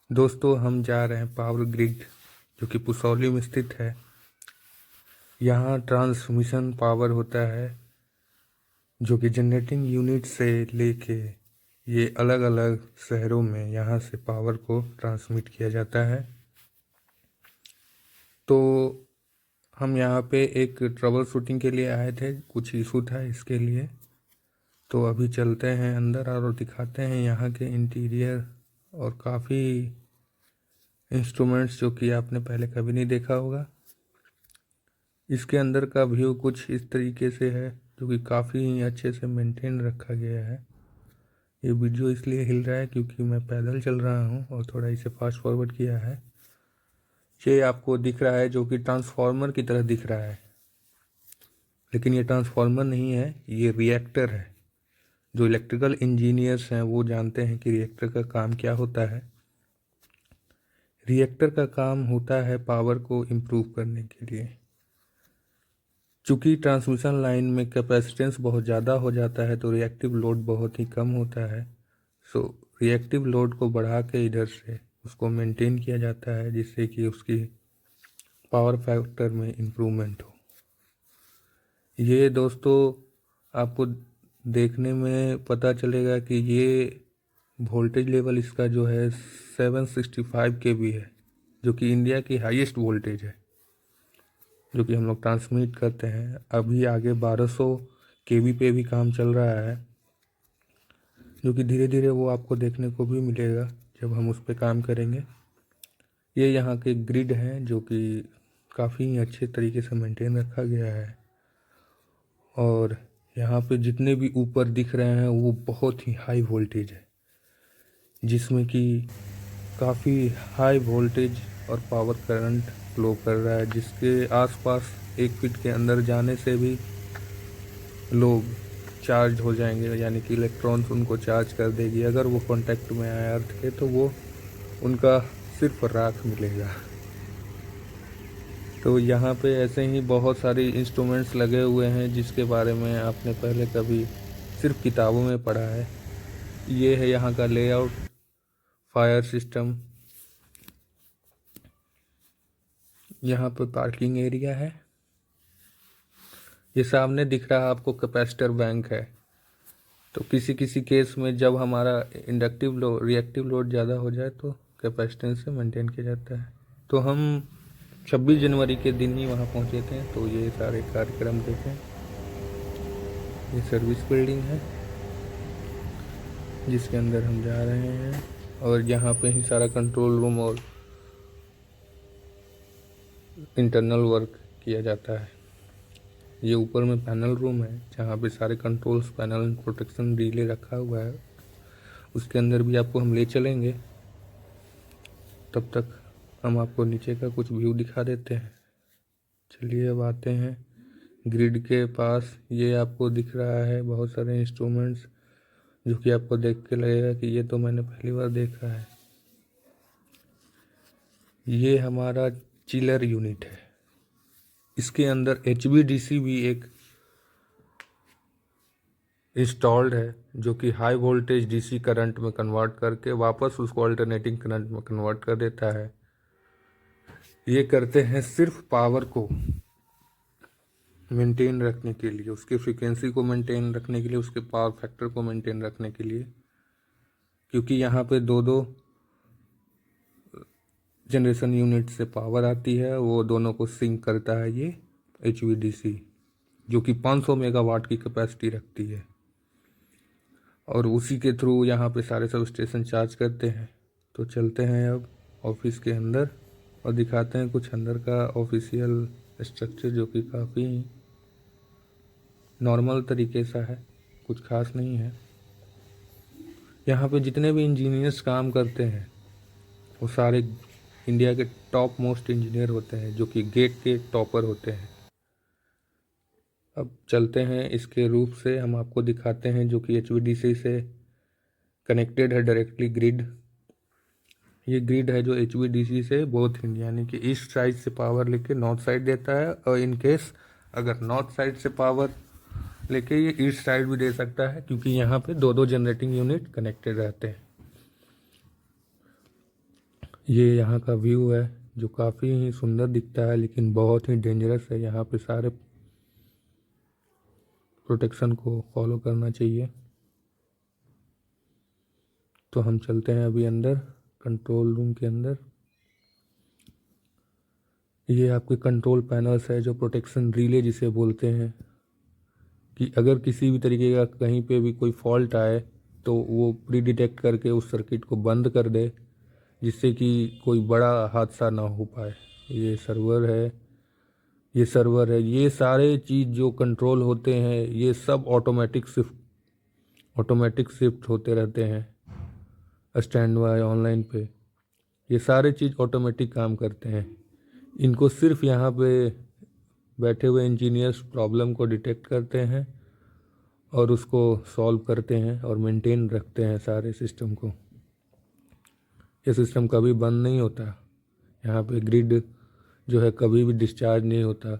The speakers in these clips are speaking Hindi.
दोस्तों हम जा रहे हैं पावर ग्रिड जो कि पुसौली में स्थित है। यहाँ ट्रांसमिशन पावर होता है जो कि जनरेटिंग यूनिट से लेके ये अलग अलग शहरों में यहाँ से पावर को ट्रांसमिट किया जाता है। तो हम यहाँ पे एक ट्रबल शूटिंग के लिए आए थे, कुछ इशू था इसके लिए। तो अभी चलते हैं अंदर और दिखाते हैं यहाँ के इंटीरियर और काफ़ी इंस्ट्रूमेंट्स जो कि आपने पहले कभी नहीं देखा होगा। इसके अंदर का व्यू कुछ इस तरीके से है जो कि काफ़ी अच्छे से मेंटेन रखा गया है। ये वीडियो इसलिए हिल रहा है क्योंकि मैं पैदल चल रहा हूँ और थोड़ा इसे फास्ट फॉरवर्ड किया है। ये आपको दिख रहा है जो कि ट्रांसफार्मर की तरह दिख रहा है, लेकिन ये ट्रांसफार्मर नहीं है, ये रिएक्टर है। जो इलेक्ट्रिकल इंजीनियर्स हैं वो जानते हैं कि रिएक्टर का काम क्या होता है। रिएक्टर का काम होता है पावर को इम्प्रूव करने के लिए। चूँकि ट्रांसमिशन लाइन में कैपेसिटेंस बहुत ज़्यादा हो जाता है तो रिएक्टिव लोड बहुत ही कम होता है। सो रिएक्टिव लोड को बढ़ा के इधर से उसको मेंटेन किया जाता है जिससे कि उसकी पावर फैक्टर में इम्प्रूवमेंट हो। ये दोस्तों आपको देखने में पता चलेगा कि ये वोल्टेज लेवल इसका जो है 765 kV है, जो कि इंडिया की हाईएस्ट वोल्टेज है जो कि हम लोग ट्रांसमिट करते हैं। अभी आगे 1200 kV पे भी काम चल रहा है जो कि धीरे धीरे वो आपको देखने को भी मिलेगा जब हम उस पर काम करेंगे। ये यहाँ के ग्रिड हैं जो कि काफ़ी अच्छे तरीके से मेंटेन रखा गया है और यहाँ पे जितने भी ऊपर दिख रहे हैं वो बहुत ही हाई वोल्टेज है, जिसमें कि काफ़ी हाई वोल्टेज और पावर करंट फ्लो कर रहा है, जिसके आसपास 1 फीट के अंदर जाने से भी लोग चार्ज हो जाएंगे, यानी कि इलेक्ट्रॉन्स उनको चार्ज कर देगी। अगर वो कांटेक्ट में आए अर्थ के तो वो उनका सिर्फ राख मिलेगा। तो यहाँ पे ऐसे ही बहुत सारे इंस्ट्रूमेंट्स लगे हुए हैं जिसके बारे में आपने पहले कभी सिर्फ किताबों में पढ़ा है। ये है यहाँ का लेआउट, फायर सिस्टम। यहाँ पे पार्किंग एरिया है। ये सामने दिख रहा है आपको कैपेसिटर बैंक है। तो किसी किसी केस में जब हमारा इंडक्टिव लोड रिएक्टिव लोड ज़्यादा हो जाए तो कैपेसिटेंस से मेंटेन किया जाता है। तो हम 26 जनवरी के दिन ही वहाँ पहुँचे थे, तो ये सारे कार्यक्रम देखें। ये सर्विस बिल्डिंग है जिसके अंदर हम जा रहे हैं और यहाँ पे ही सारा कंट्रोल रूम और इंटरनल वर्क किया जाता है। ये ऊपर में पैनल रूम है जहाँ पे सारे कंट्रोल्स पैनल प्रोटेक्शन रिले रखा हुआ है। उसके अंदर भी आपको हम ले चलेंगे, तब तक हम आपको नीचे का कुछ व्यू दिखा देते हैं। चलिए अब आते हैं ग्रिड के पास। ये आपको दिख रहा है बहुत सारे इंस्ट्रूमेंट्स जो कि आपको देख के लगेगा कि ये तो मैंने पहली बार देखा है। ये हमारा चिलर यूनिट है। इसके अंदर HVDC भी एक इंस्टॉल्ड है जो कि हाई वोल्टेज DC करंट में कन्वर्ट करके वापस उसको अल्टरनेटिंग करंट में कन्वर्ट कर देता है। ये करते हैं सिर्फ पावर को मेंटेन रखने के लिए, उसके फ्रीक्वेंसी को मेंटेन रखने के लिए, उसके पावर फैक्टर को मेंटेन रखने के लिए, क्योंकि यहाँ पे दो दो जनरेशन यूनिट से पावर आती है, वो दोनों को सिंक करता है ये HVDC, जो कि 500 मेगावाट की कैपेसिटी रखती है और उसी के थ्रू यहाँ पे सारे सब स्टेशन चार्ज करते हैं। तो चलते हैं अब ऑफिस के अंदर और दिखाते हैं कुछ अंदर का ऑफिशियल स्ट्रक्चर जो कि काफ़ी नॉर्मल तरीके सा है, कुछ खास नहीं है। यहाँ पे जितने भी इंजीनियर्स काम करते हैं वो सारे इंडिया के टॉप मोस्ट इंजीनियर होते हैं जो कि गेट के टॉपर होते हैं। अब चलते हैं इसके रूप से, हम आपको दिखाते हैं जो कि HVDC से कनेक्टेड है डायरेक्टली ग्रिड। ये ग्रिड है जो HVDC से बोथ इंडिया यानी कि ईस्ट साइड से पावर लेके नॉर्थ साइड देता है, और इन केस अगर नॉर्थ साइड से पावर लेके ये ईस्ट साइड भी दे सकता है, क्योंकि यहाँ पे दो दो जनरेटिंग यूनिट कनेक्टेड रहते हैं। ये यहाँ का व्यू है जो काफ़ी ही सुंदर दिखता है, लेकिन बहुत ही डेंजरस है। यहाँ पे सारे प्रोटेक्शन को फॉलो करना चाहिए। तो हम चलते हैं अभी अंदर, कंट्रोल रूम के अंदर। ये आपके कंट्रोल पैनल्स है जो प्रोटेक्शन रिले जिसे बोलते हैं, कि अगर किसी भी तरीके का कहीं पे भी कोई फॉल्ट आए तो वो प्री डिटेक्ट करके उस सर्किट को बंद कर दे, जिससे कि कोई बड़ा हादसा ना हो पाए। ये सर्वर है, ये सारे चीज़ जो कंट्रोल होते हैं ये सब ऑटोमेटिक शिफ्ट होते रहते हैं स्टैंड बाय ऑनलाइन पे। ये सारे चीज़ ऑटोमेटिक काम करते हैं। इनको सिर्फ यहाँ पे बैठे हुए इंजीनियर्स प्रॉब्लम को डिटेक्ट करते हैं और उसको सॉल्व करते हैं और मेंटेन रखते हैं सारे सिस्टम को। ये सिस्टम कभी बंद नहीं होता। यहाँ पे ग्रिड जो है कभी भी डिस्चार्ज नहीं होता।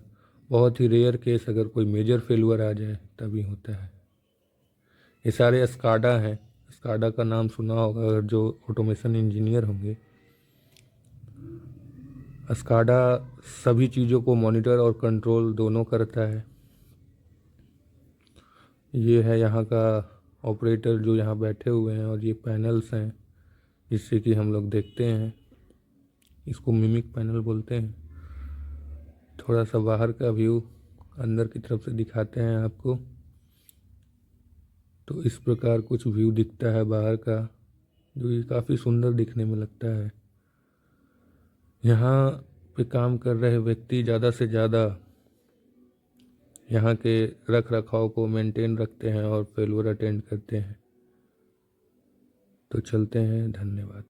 बहुत ही रेयर केस अगर कोई मेजर फेलुअर आ जाए तभी होता है। ये सारे स्काडा हैं। स्काडा का नाम सुना होगा अगर जो ऑटोमेशन इंजीनियर होंगे। स्काडा सभी चीज़ों को मॉनिटर और कंट्रोल दोनों करता है। ये है यहाँ का ऑपरेटर जो यहाँ बैठे हुए हैं, और ये पैनल्स हैं जिससे कि हम लोग देखते हैं। इसको मिमिक पैनल बोलते हैं। थोड़ा सा बाहर का व्यू अंदर की तरफ से दिखाते हैं आपको। तो इस प्रकार कुछ व्यू दिखता है बाहर का, जो ये काफ़ी सुंदर दिखने में लगता है। यहाँ पे काम कर रहे व्यक्ति ज़्यादा से ज़्यादा यहाँ के रख रखाव को मेंटेन रखते हैं और फेलुअर अटेंड करते हैं। तो चलते हैं, धन्यवाद।